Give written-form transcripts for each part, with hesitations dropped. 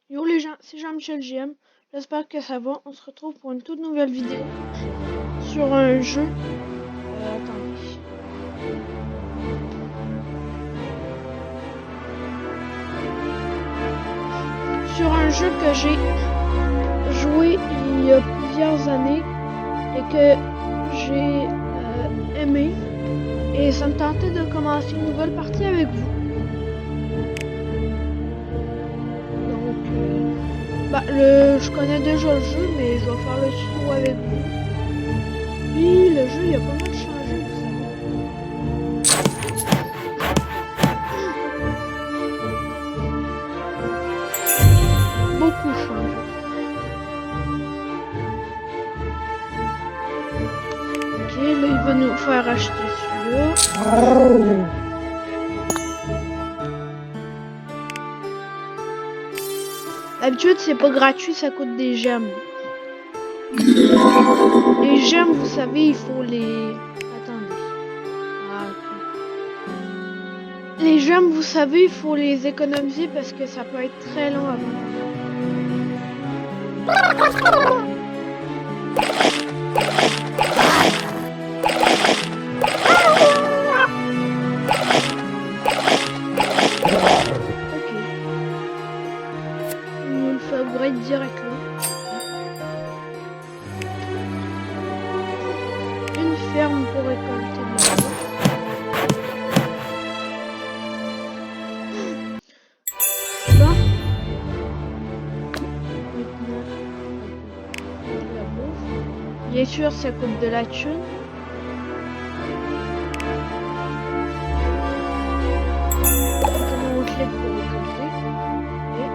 Yo les gens, c'est Jean-Michel JM. J'espère que ça va. On se retrouve pour une toute nouvelle vidéo sur un jeu. Attendez. Sur un jeu que j'ai joué il y a plusieurs années et que j'ai aimé. Et ça me tentait de commencer une nouvelle partie avec vous. Donc, je connais déjà le jeu, mais je vais faire le tuto avec vous. Puis le jeu, il a pas mal changé, vous savez. Beaucoup changé. Ok, là, il va nous faire acheter celui-là. D'habitude, c'est pas gratuit, ça coûte des gemmes. Les gemmes, vous savez, il faut les... Attendez. Ah, ok. Les gemmes, vous savez, il faut les économiser parce que ça peut être très long avant. Ok. On nous le fait upgrade direct là. Une ferme pour récolter de la bouffe. Bon. Maintenant, de la bouffe. Bien sûr, ça coûte de la thune. On clique pour récolter. Et...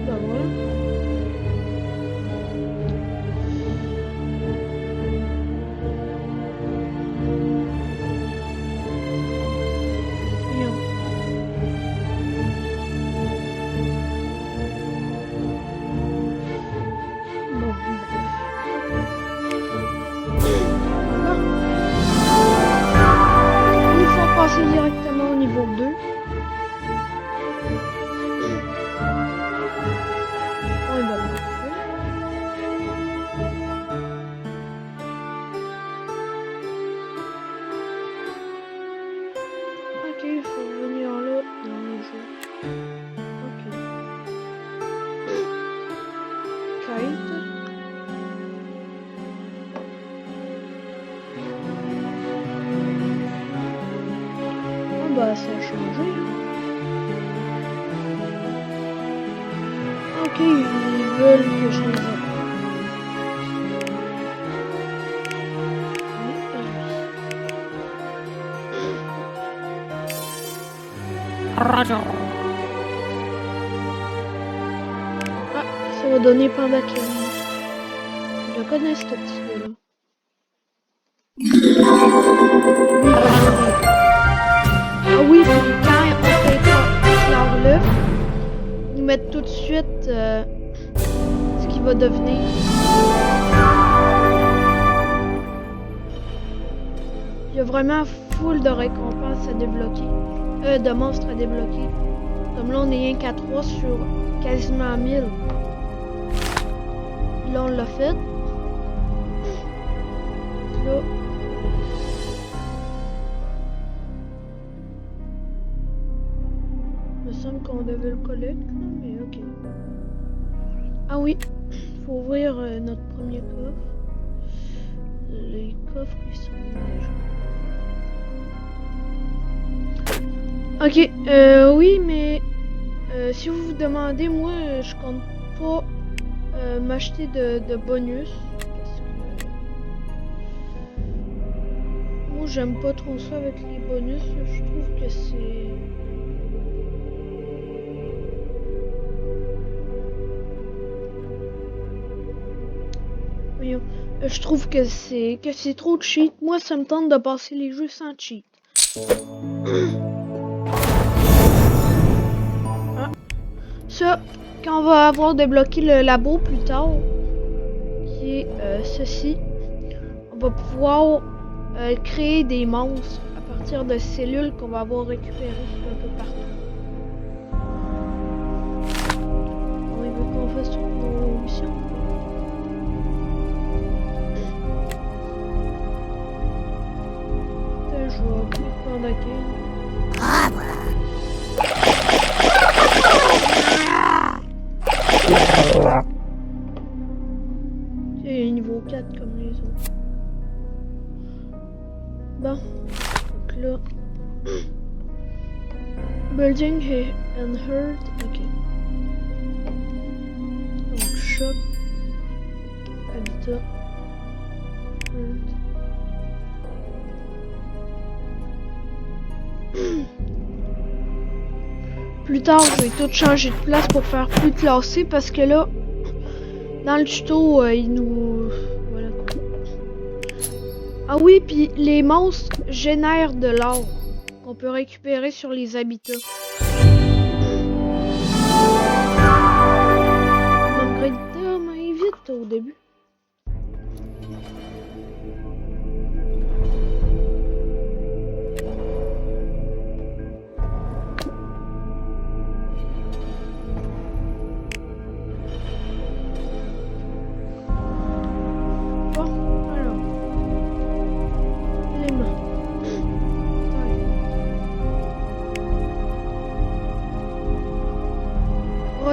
ben voilà. Directement au niveau 2. On va ok, il faut revenir là dans le jeu. Ok. Kite. Ah bah ça a changé. Ok, ils veulent que je les aide. Ah, ça va donner Pandakian. Je connais ce petit gars-là. Ah oui, puis quand on fait éclore-le, ils mettent tout de suite ce qu'il va devenir. Il y a vraiment full de récompenses à débloquer. De monstres à débloquer. Comme là, on est rien qu'à 3 sur quasiment 1000. Là, on l'a fait. Là. Il me semble qu'on devait le collecter, mais ok. Ah oui, il faut ouvrir notre premier coffre. Les coffres, ils sont déjà... Ok, oui, mais si vous vous demandez, moi, je compte pas m'acheter de bonus. Parce que moi, j'aime pas trop ça avec les bonus. Je trouve que c'est... Voyons. Je trouve que c'est trop cheat. Moi, ça me tente de passer les jeux sans cheat. Ah. Ça, quand on va avoir débloqué le labo plus tard, qui est ceci, on va pouvoir créer des monstres à partir de cellules qu'on va avoir récupérées un peu partout. veux qu'on fasse toutes nos missions. Je vais appeler Panda King. C'est niveau 4 comme les autres. Bon, donc là. Building and hurt, ok. Donc shop, habitat, hurt. Plus tard, je vais tout changer de place pour faire plus classé parce que là, dans le tuto, il nous... Voilà quoi. Ah oui, puis les monstres génèrent de l'or qu'on peut récupérer sur les habitats. Upgrade mais vite au début.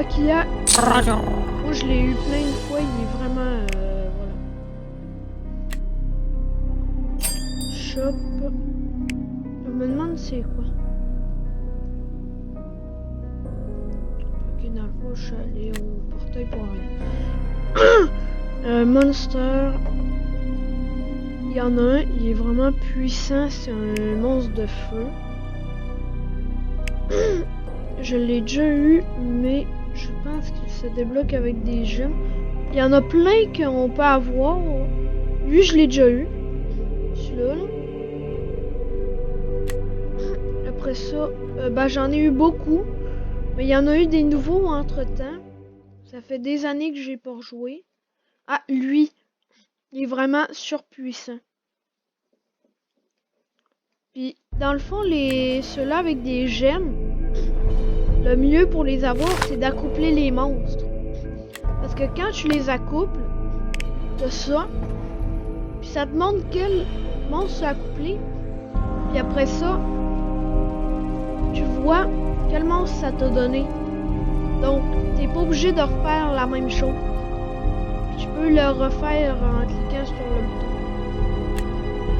Qu'il y a... Moi je l'ai eu plein de fois, il est vraiment... voilà. Shop. Je me demande c'est quoi. Ok, dans le fond, je suis allé au portail pour rien. Monster. Il y en a un, il est vraiment puissant, c'est un monstre de feu. Je l'ai déjà eu, mais... Je pense qu'il se débloque avec des gemmes. Il y en a plein qu'on peut avoir. Lui, je l'ai déjà eu. Celui-là. Après ça, j'en ai eu beaucoup. Mais il y en a eu des nouveaux entre-temps. Ça fait des années que j'ai pas rejoué. Ah, lui. Il est vraiment surpuissant. Puis, dans le fond, ceux-là avec des gemmes, le mieux pour les avoir, c'est d'accoupler les monstres. Parce que quand tu les accouples, t'as ça. Puis ça te montre quel monstre tu as accouplé. Puis après ça, tu vois quel monstre ça t'a donné. Donc, t'es pas obligé de refaire la même chose. Puis tu peux le refaire en cliquant sur le bouton.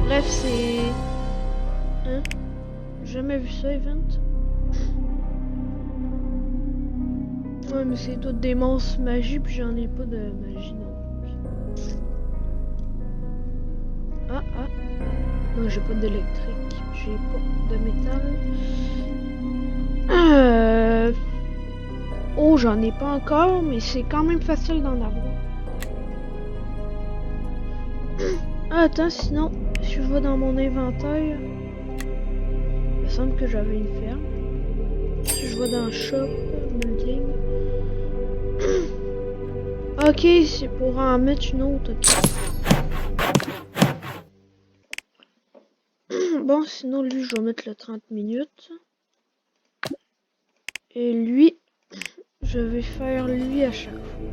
Bref, c'est... Hein? J'ai jamais vu ça, Event. Ouais, mais c'est tout des monstres magie, puis j'en ai pas de magie non plus. Ah. Non, j'ai pas d'électrique. J'ai pas de métal. Oh, j'en ai pas encore, mais c'est quand même facile d'en avoir. Ah, attends, sinon, si je vais dans mon inventaire, il me semble que j'avais une ferme. Si je vais dans Shop, Building. Ok, c'est pour en mettre une autre. Okay. Bon, sinon lui, je vais mettre le 30 minutes. Et lui, je vais faire lui à chaque fois.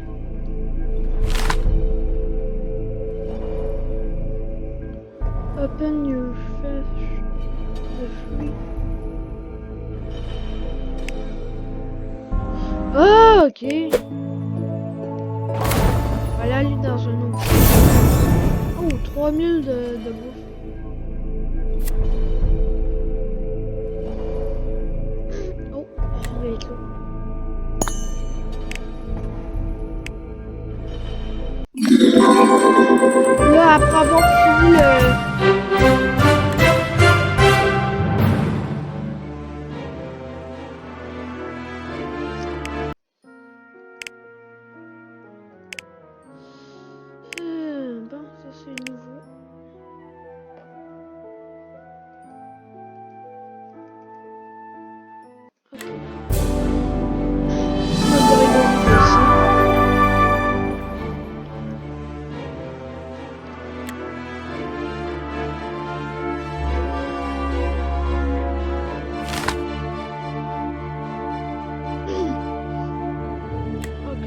Open your fish. The free. Oh, ok. Voilà, lui dans un autre. Oh, 3000 de bouffe. Oh, je vais être là. Là, après avoir fini le... Bon, ça c'est nouveau. Ok. Ok.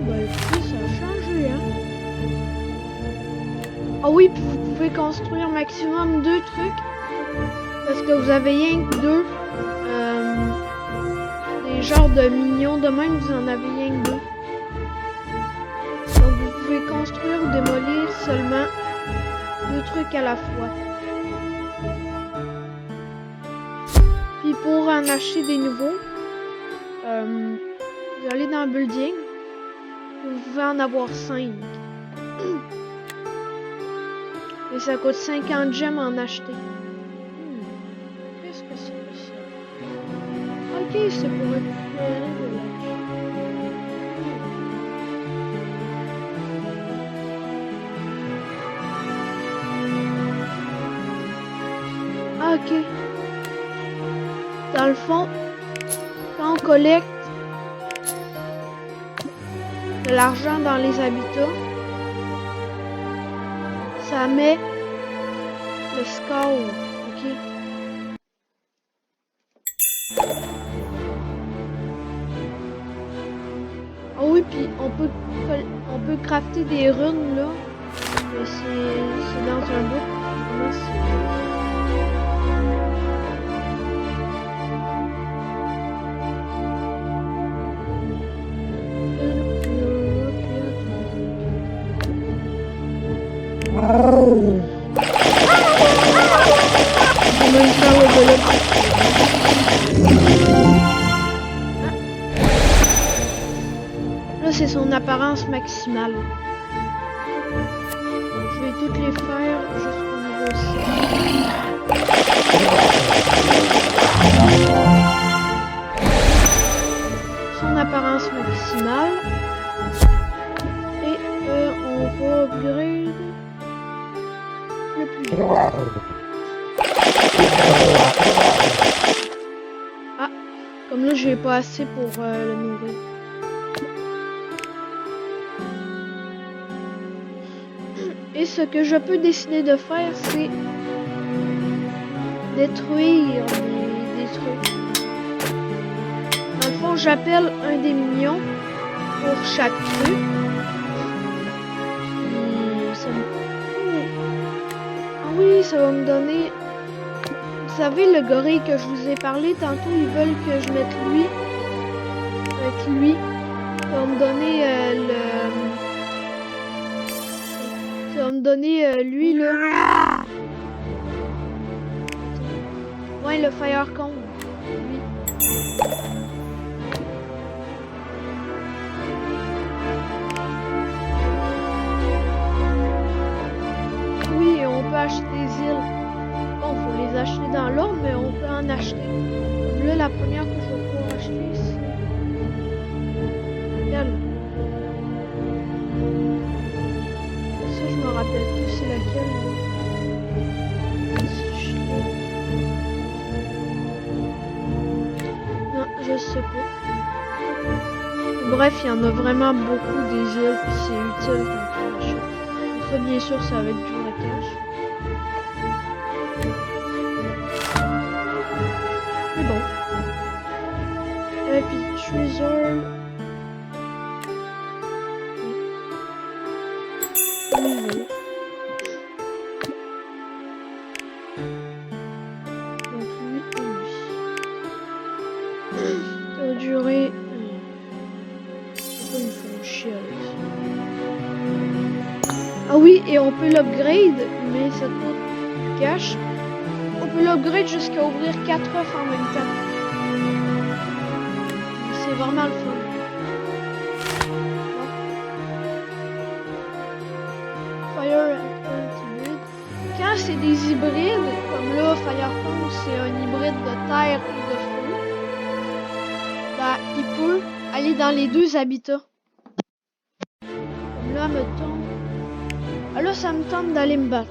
ben écoutez, ça a changé, hein. Ah oui, puis vous pouvez construire maximum 2 trucs. Parce que vous avez rien que 2. Des genres de minions de même, vous en avez rien que 2. Donc vous pouvez construire ou démolir seulement 2 trucs à la fois. Puis pour en acheter des nouveaux, vous allez dans le building, vous pouvez en avoir 5. Et ça coûte 50 gemmes en acheter. Qu'est-ce que c'est que ça? Ok, c'est pour récupérer de l'argent. Ah, ok. Dans le fond, quand on collecte de l'argent dans les habitats, ça met le score, ok? Ah oui, puis on peut crafter des runes là, mais c'est dans un book. Là, c'est son apparence maximale. Je vais toutes les faire jusqu'au niveau 6. Son apparence maximale. Et on va upgrade le plus vite. Ah, comme là j'ai pas assez pour le nourrir. Et ce que je peux décider de faire, c'est détruire des trucs. Dans le fond, j'appelle un des minions pour chaque truc. Ah oui, ça va me donner... Vous savez, le gorille que je vous ai parlé tantôt, ils veulent que je mette lui. Avec lui. Ça va me donner Ça va me donner lui là. Ouais, le Fire Cone. Lui. Oui, et on peut acheter des îles. Bon, faut les acheter dans l'ordre, mais on peut en acheter. Comme là, la première que je vais pouvoir acheter, c'est elle. Ça, je me rappelle plus c'est laquelle. Non, je sais pas. Bref, il y en a vraiment beaucoup des îles, puis c'est utile quand on achète. Ça, bien sûr, ça va être du braquage. Mais bon. Et puis, Treasure. Niveau. Donc, lui et lui. Ça va durer. Pourquoi ils me font chier avec ça? Ah oui, et on peut l'upgrade, mais ça coûte du cash. On peut l'upgrade jusqu'à ouvrir 4 œufs en même temps. C'est vraiment le fun. Fire Ultimate. Quand c'est des hybrides, comme là, Firecone, c'est un hybride de terre et de feu, bah, il peut aller dans les 2 habitats. Comme là, mettons... Ah là, ça me tente d'aller me battre.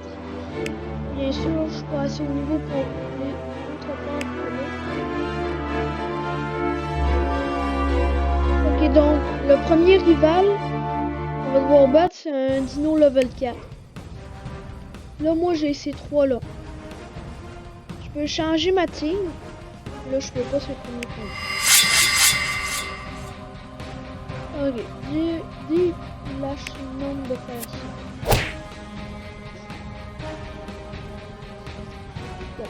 Bien sûr, je suis pas assez au niveau pour les autres parts que là. Ok, donc, le premier rival qu'on va devoir battre, c'est un dino level 4. Là, moi, j'ai ces 3-là. Je peux changer ma team. Là, je peux pas, c'est le premier combat. Ok, dis lâchement de faire ça. Bon.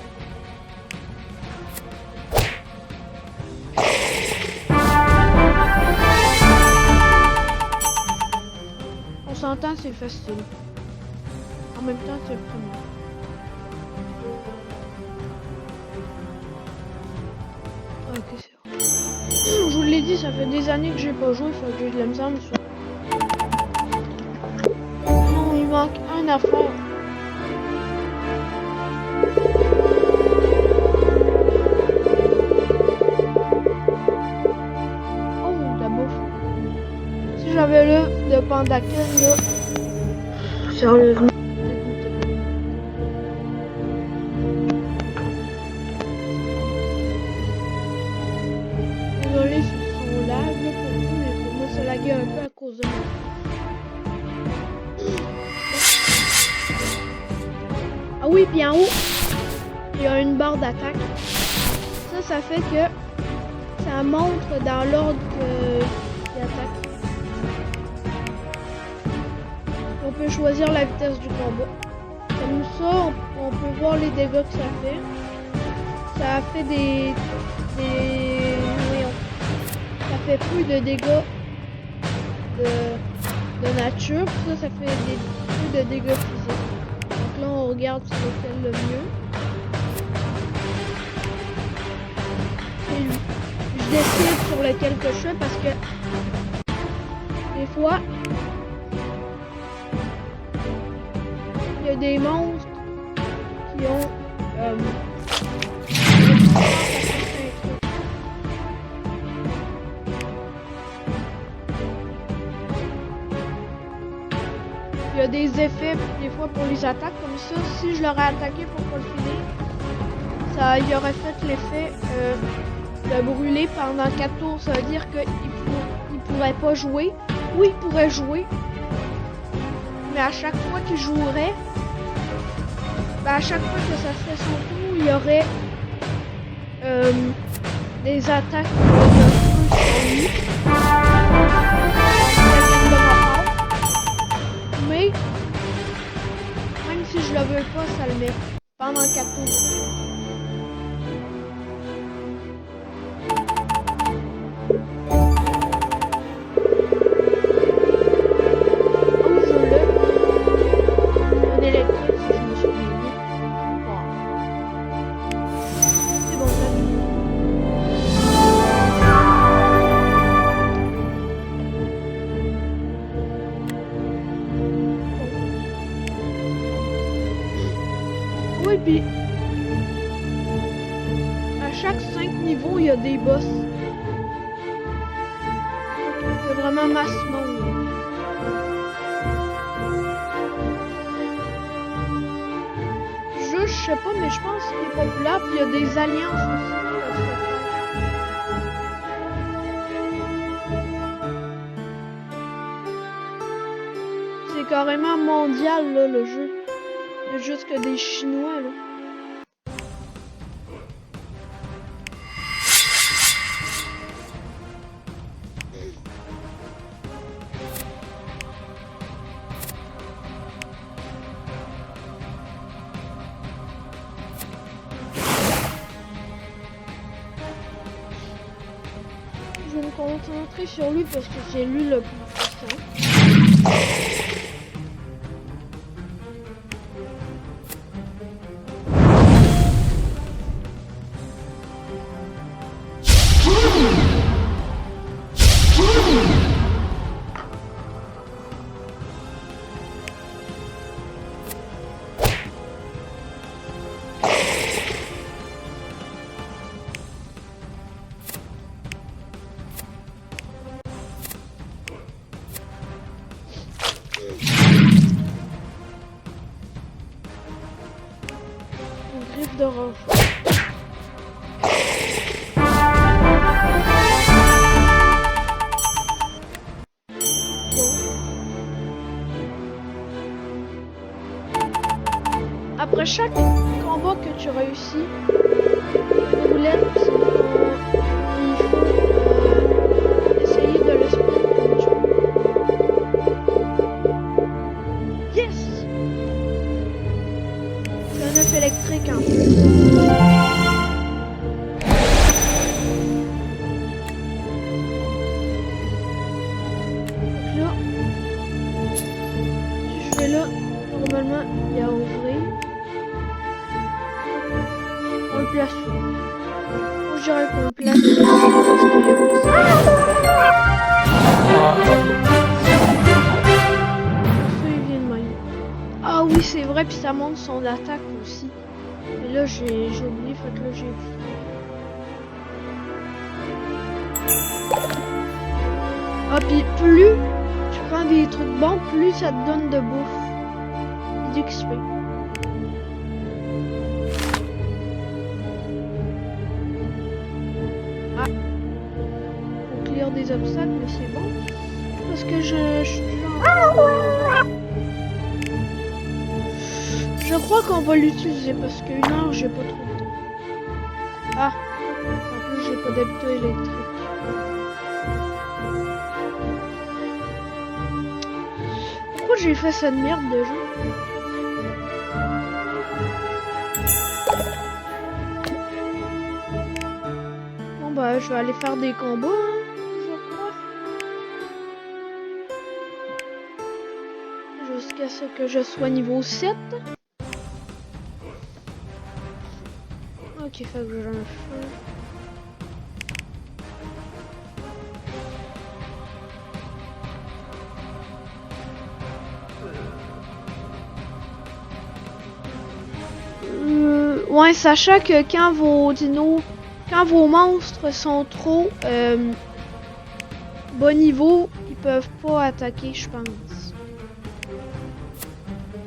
On s'entend, c'est facile. En même temps, c'est le premier. Ok, c'est bon. Je vous l'ai dit, ça fait des années que j'ai pas joué, faut que j'ai de la misère, mais non, il manque un affaire. Oh, de la bouffe. Si j'avais le de Pandaken, là, sérieusement, dégoûté. Désolé sur son lag, là, pour vous, mais pour moi, ça laguait un peu à cause de moi. Ah oui, puis en haut, il y a une barre d'attaque. Ça fait que ça montre dans l'ordre qu'il attaque. On peut choisir la vitesse du combat. Comme ça, on peut voir les dégâts que ça fait. Ça fait voyons, ça fait plus de dégâts de nature. Ça fait plus de dégâts physiques. Donc là, on regarde c'est lequel le mieux. Et je décide sur lequel que je fais parce que des fois, il y a des monstres qui ont il y a des effets des fois pour les attaques comme ça. Si je l'aurais attaqué pour pas le finir, ça y aurait fait l'effet de brûler pendant 4 tours. Ça veut dire qu'il pourrait pas jouer. Oui, il pourrait jouer. Mais à chaque fois qu'il jouerait, à chaque fois que ça fait son tour, il y aurait des attaques de feu sur lui. Mais même si je le veux pas, ça le met pendant 4 tours. Oui, puis à chaque 5 niveaux, il y a des boss. C'est vraiment masse monde. Je sais pas, mais je pense qu'il est populaire, puis il y a des alliances aussi. C'est carrément mondial, là, le jeu. Il y a juste que des Chinois, là. Je vais me concentrer sur lui parce que c'est lui le plus puissant. Griffe d'orange. Après chaque combat que tu réussis, une roulette, il faut essayer de le spin comme tu ça monte son attaque aussi. Mais là, j'ai oublié, fait que là, j'ai... Ah, puis plus tu prends des trucs bons, plus ça te donne de bouffe. Du XP. Ah. Faut clear des obstacles, mais c'est bon. Parce que je suis genre... Je crois qu'on va l'utiliser parce qu'une heure, j'ai pas trop de temps. Ah. En plus, j'ai pas d'habitat électrique. Pourquoi j'ai fait cette merde déjà? Bon bah je vais aller faire des combats, hein, je crois. Jusqu'à ce que je sois niveau 7. Ok, fait que j'ai un feu. Ouais, sachant que quand vos dinos, quand vos monstres sont trop bas niveau, ils peuvent pas attaquer, je pense.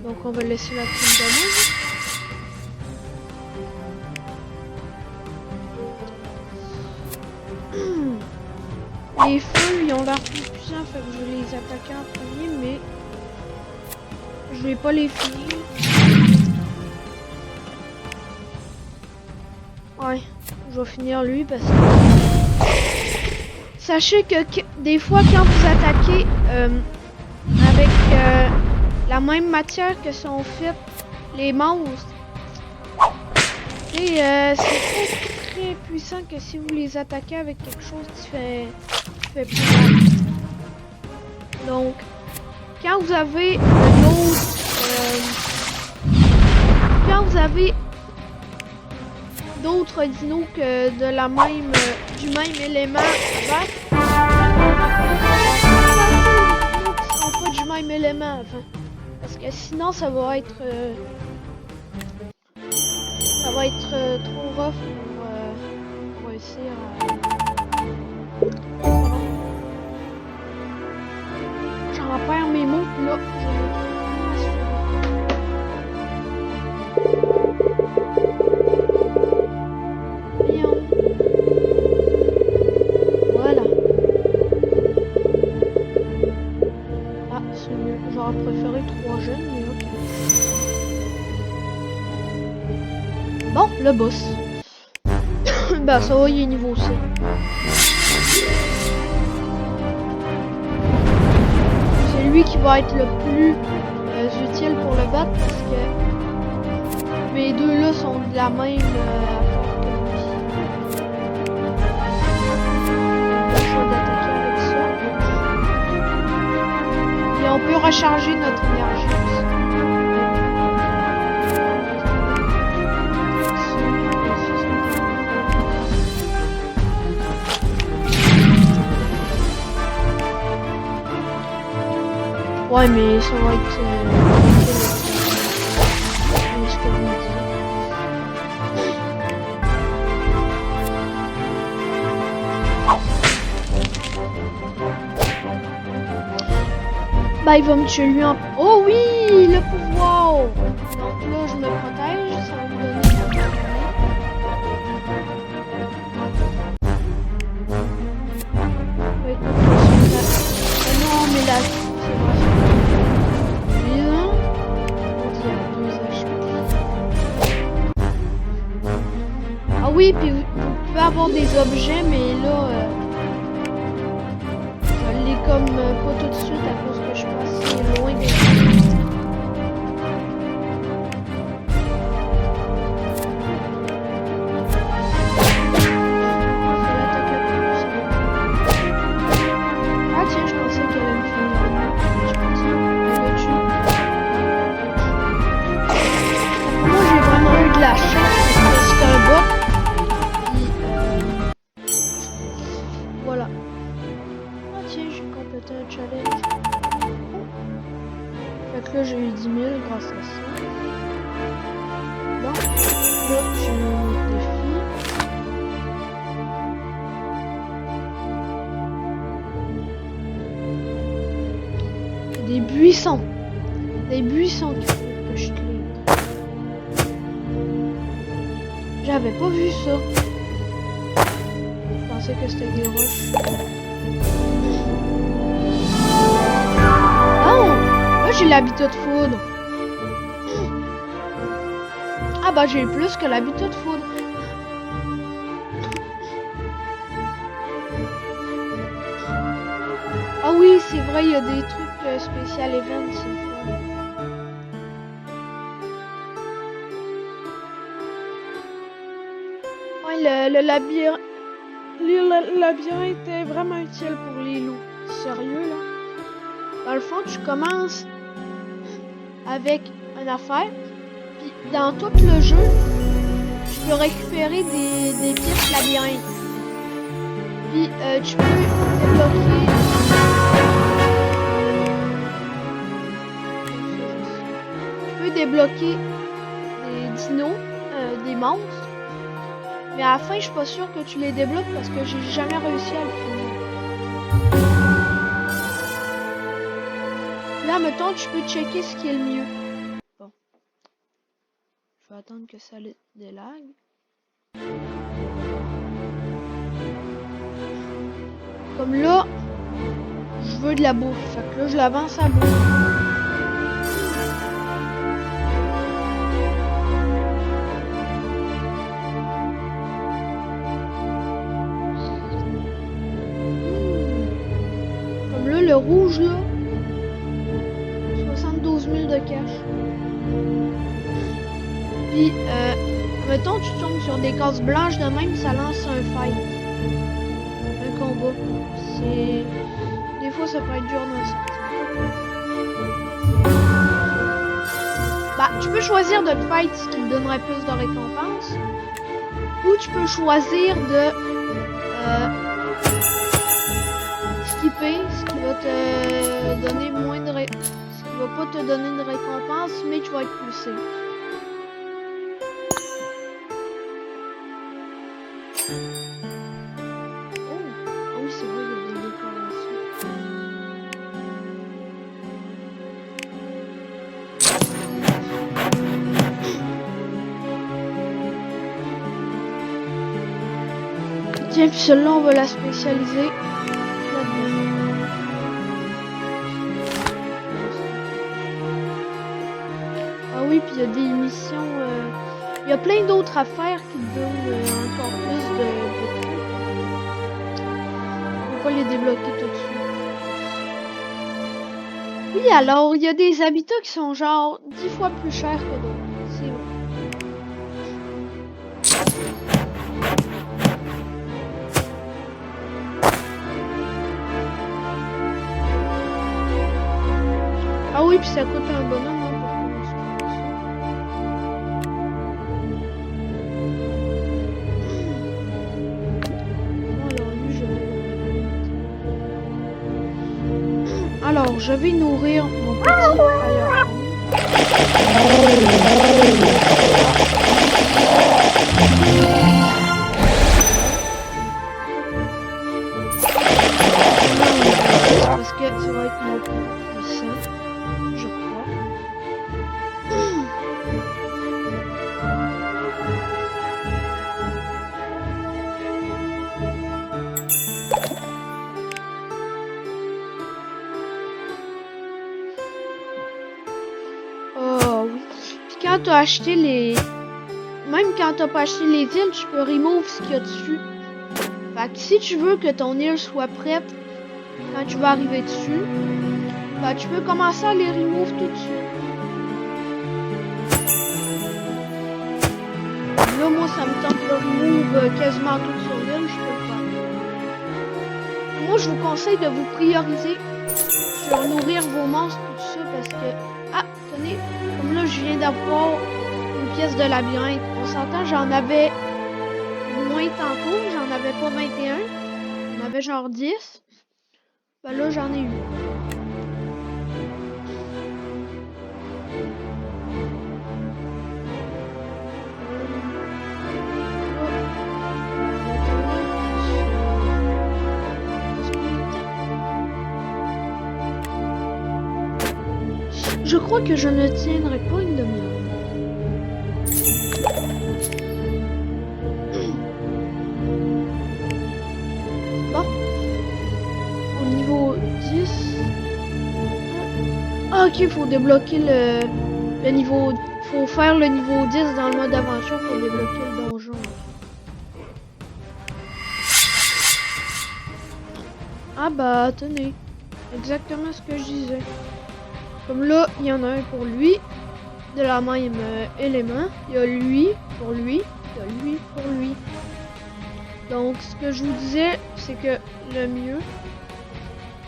Donc on va laisser la petite dommage. Les feux, ils ont l'air plus puissants, fait que je vais les attaquer en premier, mais je vais pas les finir. Ouais, je vais finir lui parce que... Sachez que des fois quand vous attaquez avec la même matière que sont faites les monstres, c'est très puissant que si vous les attaquez avec quelque chose qui fait plus mal. Donc, quand vous avez d'autres dinos que de la même du même élément avant, qui sont pas du même élément avant, parce que sinon ça va être trop rough pour réussir à... J'en perds mes mots là, je me trouve. Voilà. Ah, c'est mieux. J'aurais préféré 3 jeunes, mais ok. Bon, le boss. Bah ça va, il est niveau 7. C'est lui qui va être le plus utile pour le battre parce que mes deux là sont de la même affaire que lui. Le choix d'attaquer avec ça. Et on peut recharger notre énergie aussi. Ouais, mais ça va être... ce que vous me dites. Bah, il va me tuer lui en... Oh oui, le pouvoir! Donc là, je me protège, ça va me donner... Ouais, non, mais là... Ah oui, puis vous pouvez avoir des objets, mais là, je l'ai comme pas tout de suite à cause que je passe loin des gens. Ah tiens, je pensais qu'elle allait me finir. Je continue, je le tue. Moi, j'ai vraiment eu de la chance parce que c'est un bot. Voilà. Ah tiens, j'ai complété un challenge. Fait que là, j'ai eu 10 000 grâce à ça. des buissons. Des buissons qu'il faut que je clean. J'avais pas vu ça. Je pensais que c'était des roches. Oh! Là, j'ai l'habitat de foudre. Ah bah, j'ai plus que l'habitat de foudre. Ah oui, c'est vrai, il y a des trucs spécial events, c'est le fun. Ouais, le labyrinthe est vraiment utile pour les loups. Sérieux, là. Dans le fond, tu commences avec une affaire, puis dans tout le jeu, tu peux récupérer des pièces labyrinthes. Puis tu peux débloquer... débloquer des dinos, des monstres. Mais à la fin, je suis pas sûre que tu les débloques parce que j'ai jamais réussi à le finir. Là, mettons, tu peux checker ce qui est le mieux. Bon. Je vais attendre que ça délag. Comme là, je veux de la bouffe. Fait que là, je l'avance à bouffe. Le rouge là, 72 000 de cash. Puis, mettons tu tombes sur des cases blanches de même, ça lance un fight. Un combat. C'est... Des fois ça peut être dur d'en sortir. Bah, tu peux choisir de te fight ce qui te donnerait plus de récompenses. Ou tu peux choisir de... skipper, ce qui va te donner moins de ce qui va pas te donner de récompense, mais tu vas être poussé. Oh, ah oui, c'est vrai, il y a des décorations. Tiens, puis celle-là, on va la spécialiser. Oui, puis il y a des missions, il y a plein d'autres affaires qui te donnent encore plus de trucs. On peut pas les débloquer tout de suite. Oui, alors, il y a des habitats qui sont genre 10 fois plus chers que d'autres. C'est vrai. Ah oui, puis ça coûte un bonhomme. Alors, je vais nourrir mon petit ailleurs. Parce que ça va être mon plus puissant, je crois. Quand tu as acheté les... Même quand tu n'as pas acheté les îles, tu peux remove ce qu'il y a dessus. Fait que si tu veux que ton île soit prête quand tu vas arriver dessus, ben, tu peux commencer à les remove tout de suite. Là, moi, ça me tente de remove quasiment tout sur l'île, je peux le faire. Moi, je vous conseille de vous prioriser sur nourrir vos monstres, tout ça, parce que... Ah, tenez, comme là, je viens d'avoir une pièce de labyrinthe. On s'entend, j'en avais moins tantôt, j'en avais pas 21. J'en avais genre 10. Ben là, j'en ai eu. Je crois que je ne tiendrai pas une demi-heure. Bon. Au niveau 10. Ah, ok, il faut débloquer le niveau... Faut faire le niveau 10 dans le mode aventure pour débloquer le donjon. Ah bah, tenez. Exactement ce que je disais. Comme là, il y en a un pour lui. De la même élément. Il y a lui pour lui. Il y a lui pour lui. Donc, ce que je vous disais, c'est que le mieux...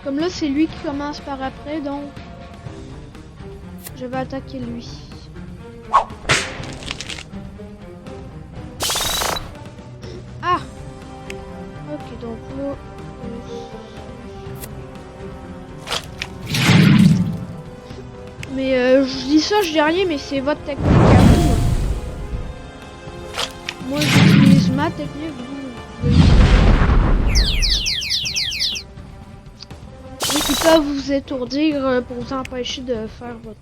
Comme là, c'est lui qui commence par après, donc... Je vais attaquer lui. Ah! Ok, donc là... Mais je dis ça, je dis rien, mais c'est votre technique à vous. Moi, j'utilise ma technique, vous. Et qui peuvent vous étourdir pour vous empêcher de faire votre...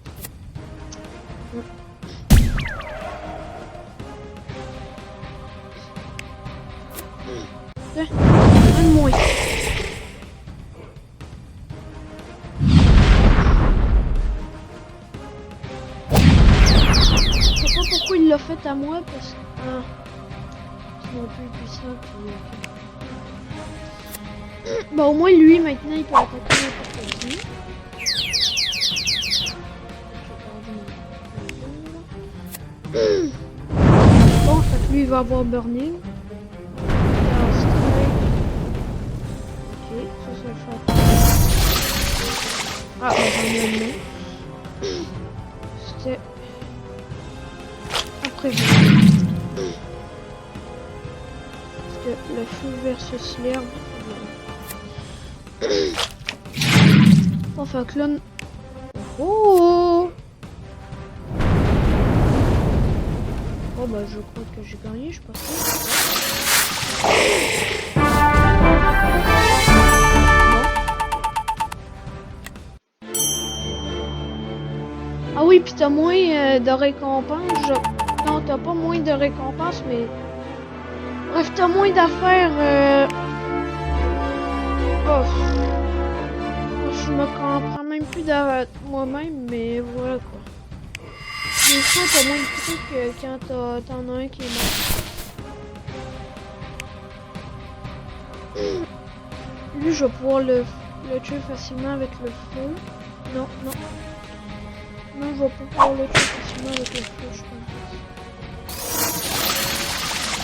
Un de moins. Je sais pas pourquoi il l'a fait à moi parce que c'est non plus puissant. Puis, bah au moins lui maintenant il peut attaquer n'importe qui. Bon, fait que lui il va avoir burning. Ok, ça c'est le fait. Ah, j'en ai amené. C'était imprévu. Parce que le feu versus l'herbe. Bon, fait que là... Oh! Oh bah je crois que j'ai gagné, je pense. Ah oui, pis t'as moins de récompenses. Non, t'as pas moins de récompenses, mais... Bref, t'as moins d'affaires. Oh. Je me comprends même plus de moi-même, mais voilà quoi. Des fois, t'as moins de trucs quand t'en as un qui est mort. Lui, je vais pouvoir le tuer facilement avec le feu. Non, non. Non, je vais pas pouvoir le tuer facilement avec le feu, je pense.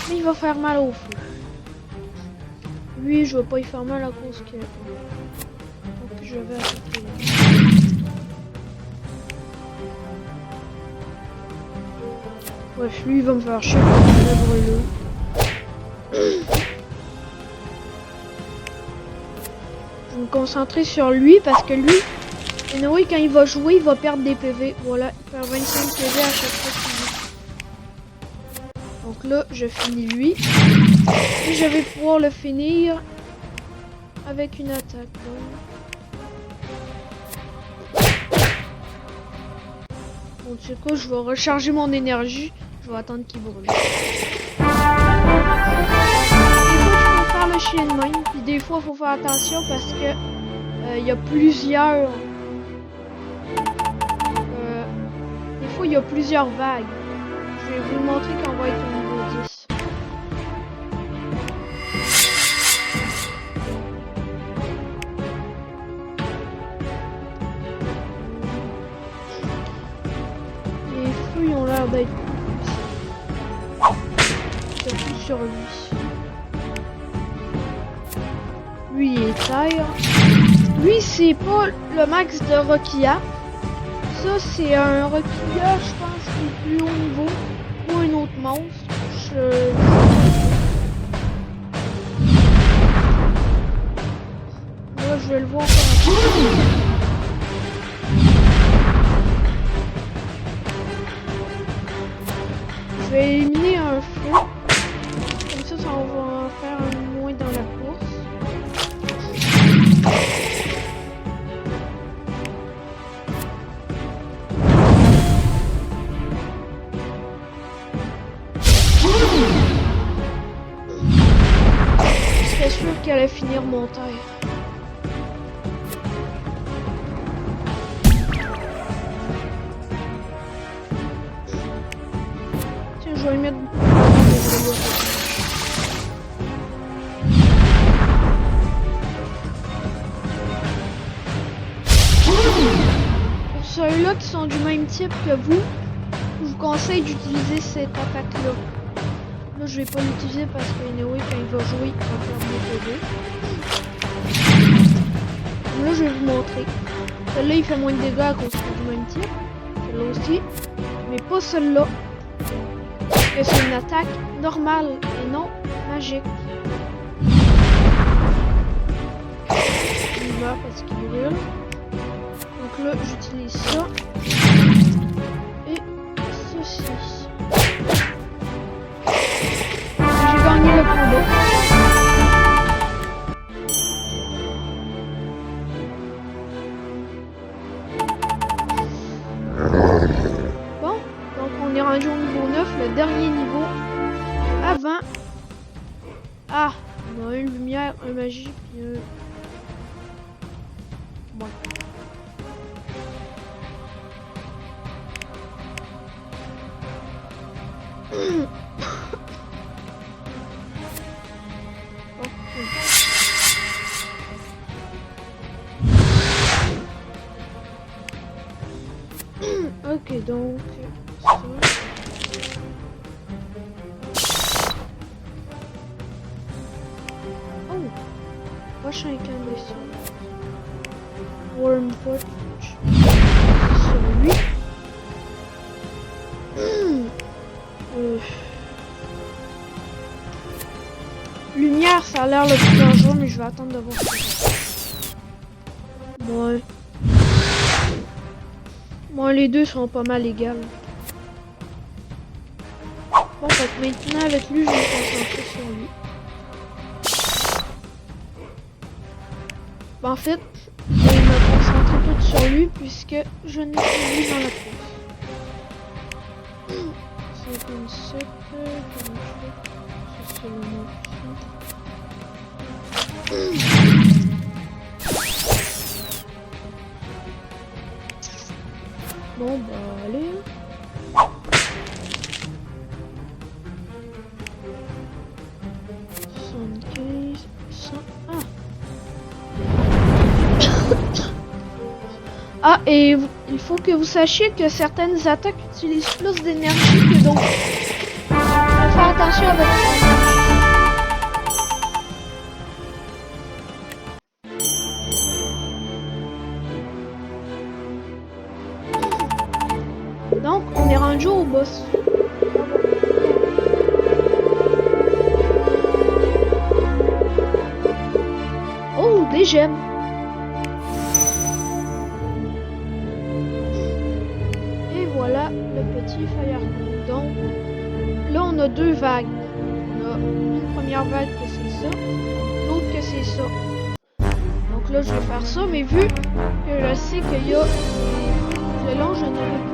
Mais il va faire mal au feu. Lui, je vais pas y faire mal à cause que... Donc, je vais attaquer là. Bref, lui, il va me faire chier pour le brûler. Je vais me concentrer sur lui parce que lui, anyway, quand il va jouer, il va perdre des PV. Voilà, il perd 25 PV à chaque fois qu'il joue. Donc là, je finis lui. Et je vais pouvoir le finir avec une attaque. Bon, du coup, je vais recharger mon énergie. Je vais attendre qu'il brûle. Des fois, je peux faire le chien de même. Puis des fois, il faut faire attention parce que il y a plusieurs... des fois, il y a plusieurs vagues. Je vais vous montrer quand on va être au niveau 10. Les feux, ils ont l'air d'être surtout sur lui. Lui, il est taille. Lui, c'est pas le max de Rokia. Ça, c'est un Rokia, je pense, qui est plus haut niveau. Ou un autre monstre. Là, je vais le voir comme je vais éliminer un feu. Comme ça, ça va faire un moins dans la course. finir mon terre. Tiens, je vais y mettre... Pour ceux-là qui sont du même type que vous, je vous conseille d'utiliser cette attaque-là. Là, je vais pas l'utiliser parce que anyway, quand il va jouer, il va faire mieux que vous. Là, je vais vous montrer. Celle-là, il fait moins de dégâts à cause du même type. Celle-là aussi. Mais pas celle-là. Parce que c'est une attaque normale et non magique. Il meurt parce qu'il brûle. Donc là, j'utilise ça. Et ceci. J'ai gagné le combat. Bon, donc on est rendu au niveau 9, le dernier niveau. Avant. Ah, on a une lumière, un magie, puis un... Bon. Ok, donc ça. Oh, prochain incandescent. Worm Punch. Sur lui. Lumière, ça a l'air le plus dangereux, mais je vais attendre de voir ça. Ouais. Moi, les deux sont pas mal égales. Bon, fait que maintenant, avec lui, je vais me concentrer sur lui. Bon, en fait, je vais me concentrer tout sur lui, puisque je n'ai pas lui dans la course. C'est comme ça que... C'est le nom. Bon, bah, allez. Ah, et il faut que vous sachiez que certaines attaques utilisent plus d'énergie que d'autres. Faut faire attention avec ça. Donc, on est rendu au boss. Oh, des gemmes. Et voilà le petit Firecomb. Donc, là, on a deux vagues. On a une première vague que c'est ça, l'autre que c'est ça. Donc là, je vais faire ça, mais vu que je sais qu'il y a des violons, je ne vais pas.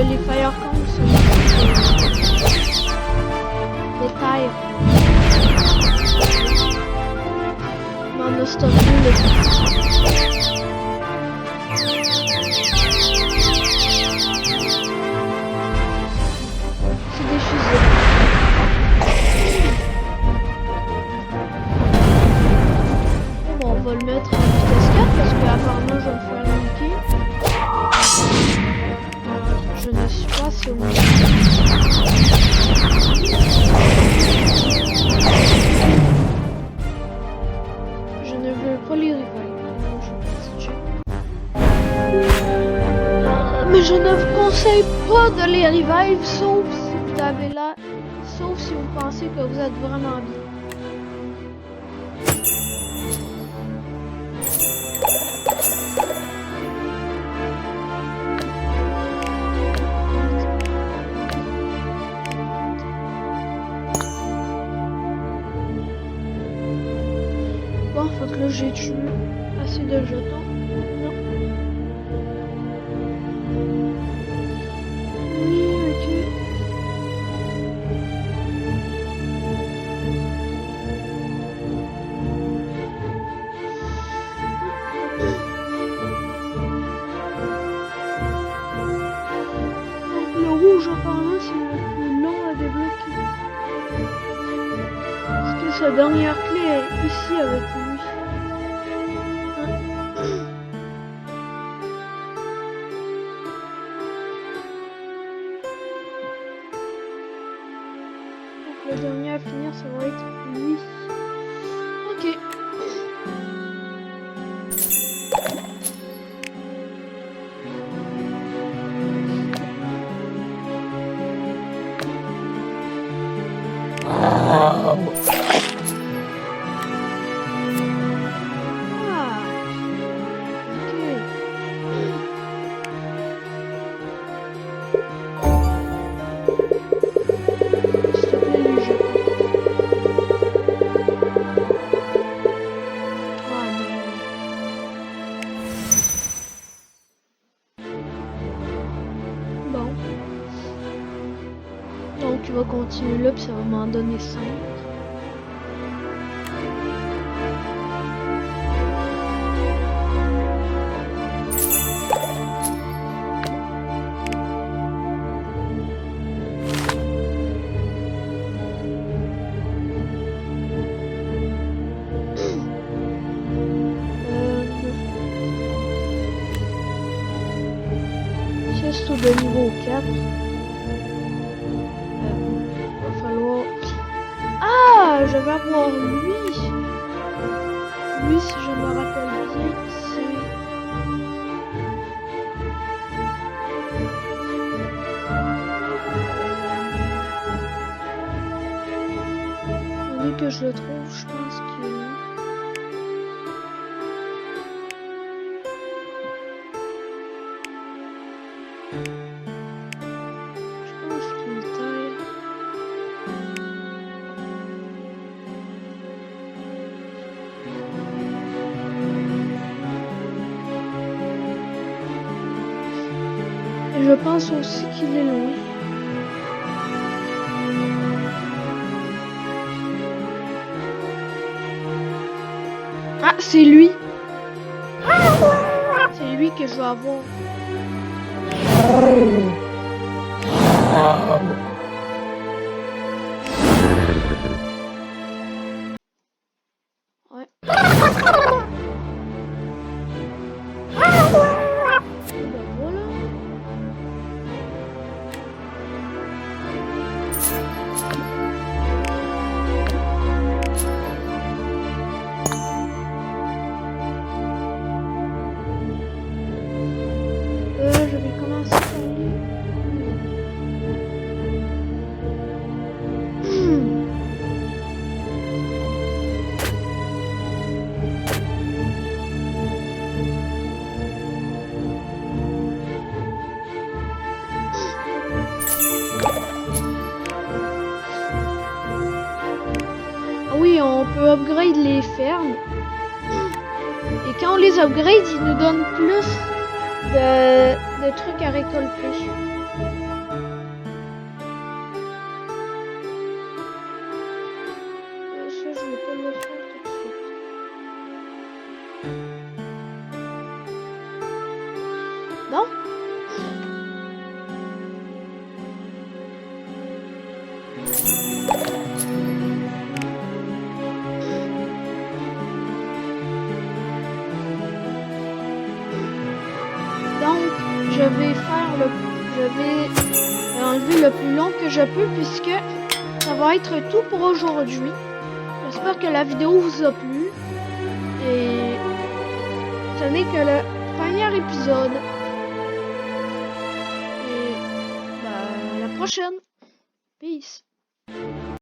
Les Firecombs sont des tailles. Mais on a stocké le... C'est des fusils. Bon, on va le mettre en vitesse 4 parce qu'apparemment je vais me faire niquer. Je ne suis pas si on... Je ne veux pas les revives. Mais je ne vous conseille pas de les revive, sauf si vous avez là, sauf si vous pensez que vous êtes vraiment bien. Parce que là, j'ai tué assez de jetons. Non. Oui, ok. Donc le rouge apparemment c'est le plus long à débloquer. Parce que sa dernière clé est ici avec lui. Donc le dernier à finir ça va être lui. Ok. Donc tu vas continuer là puis ça va m'en donner 5. Chest de niveau 4. Va falloir... Ah, je vais avoir lui. Lui, si je me rappelle bien, c'est... Dès que je le trouve, je pense que... Je pense qu'il taille. Et je pense aussi qu'il est loin. Ah, c'est lui. C'est lui que je veux avoir. Ouais. Ben voilà. Je vais commencer par lui. Ah oui, on peut upgrade les fermes. Et quand on les upgrade, ils nous donnent plus de trucs à récolter. Ça, je vais pas le faire tout de suite. Non? Donc, je vais enlever le plus long que je peux puisque ça va être tout pour aujourd'hui. J'espère que la vidéo vous a plu et ce n'est que le premier épisode. Et bah, à la prochaine. Peace.